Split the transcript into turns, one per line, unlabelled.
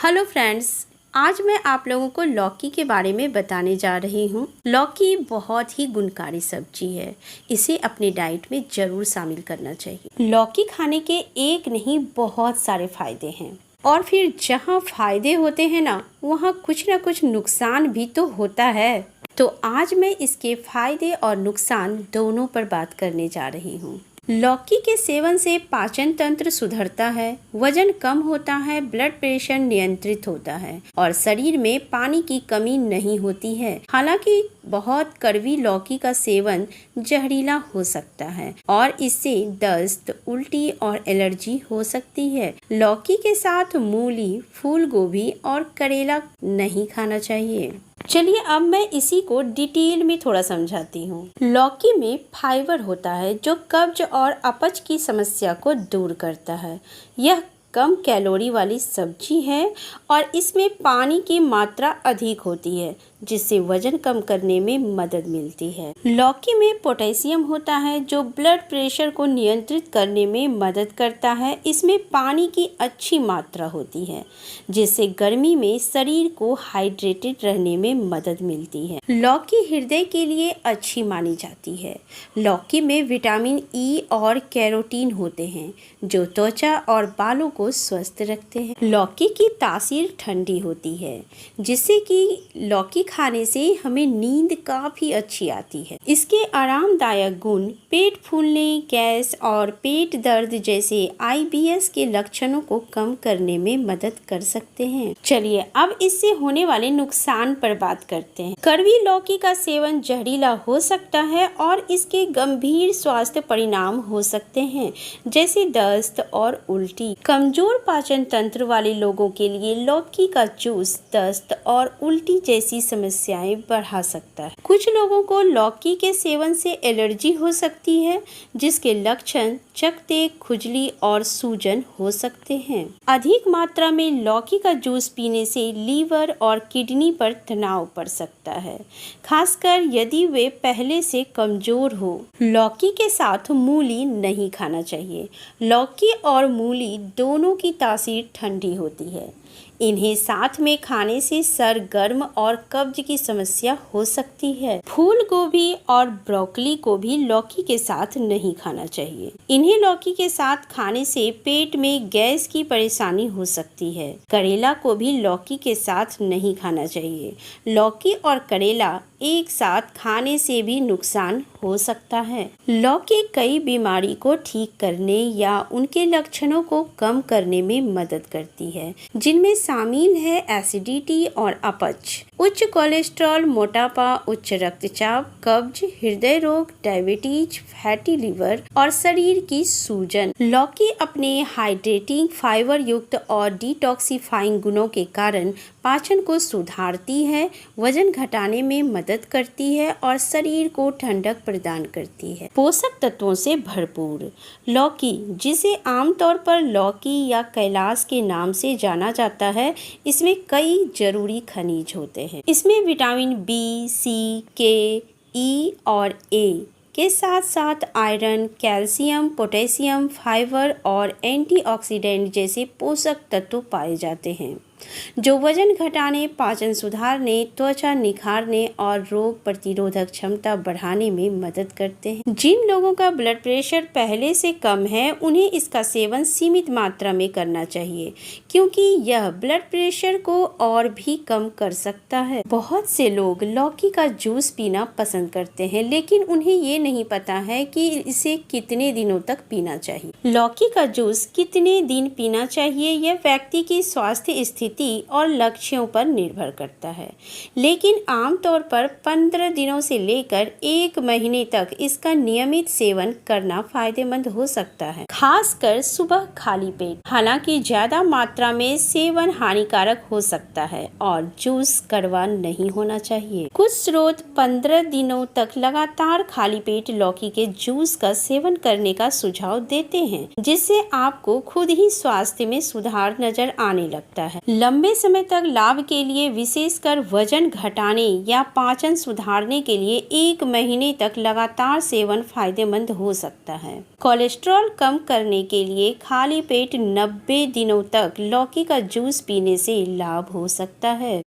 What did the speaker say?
Hello friends, आज मैं आप लोगों को लौकी के बारे में बताने जा रही हूँ। लौकी बहुत ही गुणकारी सब्जी है। इसे अपनी डाइट में ज़रूर शामिल करना चाहिए। लौकी खाने के एक नहीं बहुत सारे फायदे हैं और फिर जहाँ फायदे होते हैं ना कुछ नुकसान भी तो होता है। तो आज मैं इसके फायदे और नुकसान दोनों पर बात करने जा रही हूँ। लौकी के सेवन से पाचन तंत्र सुधरता है, वजन कम होता है, ब्लड प्रेशर नियंत्रित होता है और शरीर में पानी की कमी नहीं होती है। हालांकि बहुत कड़वी लौकी का सेवन जहरीला हो सकता है और इससे दस्त, उल्टी और एलर्जी हो सकती है। लौकी के साथ मूली, फूल गोभी और करेला नहीं खाना चाहिए। चलिए अब मैं इसी को डिटेल में थोड़ा समझाती हूँ। लौकी में फाइबर होता है जो कब्ज और अपच की समस्या को दूर करता है। यह कम कैलोरी वाली सब्जी है और इसमें पानी की मात्रा अधिक होती है जिससे वजन कम करने में मदद मिलती है। लौकी में पोटेशियम होता है जो ब्लड प्रेशर को नियंत्रित करने में मदद करता है। इसमें पानी की अच्छी मात्रा होती है जिससे गर्मी में शरीर को हाइड्रेटेड रहने में मदद मिलती है। लौकी हृदय के लिए अच्छी मानी जाती है। लौकी में विटामिन ई और कैरोटीन होते हैं जो त्वचा और बालों को स्वस्थ रखते हैं। लौकी की तासीर ठंडी होती है जिससे कि लौकी खाने से हमें नींद काफी अच्छी आती है। इसके आरामदायक गुण पेट फूलने, गैस और पेट दर्द जैसे IBS के लक्षणों को कम करने में मदद कर सकते हैं। चलिए अब इससे होने वाले नुकसान पर बात करते हैं। कड़वी लौकी का सेवन जहरीला हो सकता है और इसके गंभीर स्वास्थ्य परिणाम हो सकते हैं जैसे दस्त और उल्टी। कमजोर पाचन तंत्र वाले लोगों के लिए लौकी का जूस दस्त और उल्टी जैसी समस्याएं बढ़ा सकता है। कुछ लोगों को लौकी के सेवन से एलर्जी हो सकती है जिसके लक्षण चकत्ते, खुजली और सूजन हो सकते हैं। अधिक मात्रा में लौकी का जूस पीने से लीवर और किडनी पर तनाव पड़ सकता है, खासकर यदि वे पहले से कमजोर हो। लौकी के साथ मूली नहीं खाना चाहिए। लौकी और मूली दोनों की तासीर ठंडी होती है। इन्हें साथ में खाने से सर गर्म और कब्ज की समस्या हो सकती है। फूल गोभी और ब्रोकली को भी लौकी के साथ नहीं खाना चाहिए। इन्हें लौकी के साथ खाने से पेट में गैस की परेशानी हो सकती है। करेला को भी लौकी के साथ नहीं खाना चाहिए। लौकी और करेला एक साथ खाने से भी नुकसान हो सकता है। लौकी कई बीमारी को ठीक करने या उनके लक्षणों को कम करने में मदद करती है, जिनमें शामिल है एसिडिटी और अपच, उच्च कोलेस्ट्रॉल, मोटापा, उच्च रक्तचाप, कब्ज, हृदय रोग, डायबिटीज, फैटी लिवर और शरीर की सूजन। लौकी अपने हाइड्रेटिंग, फाइबर युक्त और डिटॉक्सिफाइंग गुणों के कारण पाचन को सुधारती है, वजन घटाने में मदद करती है और शरीर को ठंडक प्रदान करती है। पोषक तत्वों से भरपूर लौकी, जिसे आमतौर पर लौकी या कैलाश के नाम से जाना जाता है, इसमें कई जरूरी खनिज होते हैं। इसमें vitamin B, C, K, E और A के साथ साथ आयरन, कैल्शियम, पोटेशियम, फाइबर और एंटीऑक्सीडेंट जैसे पोषक तत्व पाए जाते हैं जो वजन घटाने, पाचन सुधारने, त्वचा निखारने और रोग प्रतिरोधक क्षमता बढ़ाने में मदद करते हैं। जिन लोगों का ब्लड प्रेशर पहले से कम है उन्हें इसका सेवन सीमित मात्रा में करना चाहिए क्योंकि यह ब्लड प्रेशर को और भी कम कर सकता है। बहुत से लोग लौकी का जूस पीना पसंद करते हैं लेकिन उन्हें ये नहीं पता है कि इसे कितने दिनों तक पीना चाहिए। लौकी का जूस कितने दिन पीना चाहिए यह व्यक्ति की स्वास्थ्य स्थिति और लक्ष्यों पर निर्भर करता है, लेकिन आमतौर पर 15 दिनों से लेकर 1 महीने तक इसका नियमित सेवन करना फायदेमंद हो सकता है, खासकर सुबह खाली पेट। हालांकि ज्यादा मात्रा में सेवन हानिकारक हो सकता है और जूस कड़वा नहीं होना चाहिए। कुछ स्रोत 15 दिनों तक लगातार खाली पेट लौकी के जूस का सेवन करने का सुझाव देते हैं जिससे आपको खुद ही स्वास्थ्य में सुधार नजर आने लगता है। लंबे समय तक लाभ के लिए, विशेषकर वजन घटाने या पाचन सुधारने के लिए 1 महीने तक लगातार सेवन फायदेमंद हो सकता है। कोलेस्ट्रॉल कम करने के लिए खाली पेट 90 दिनों तक लौकी का जूस पीने से लाभ हो सकता है।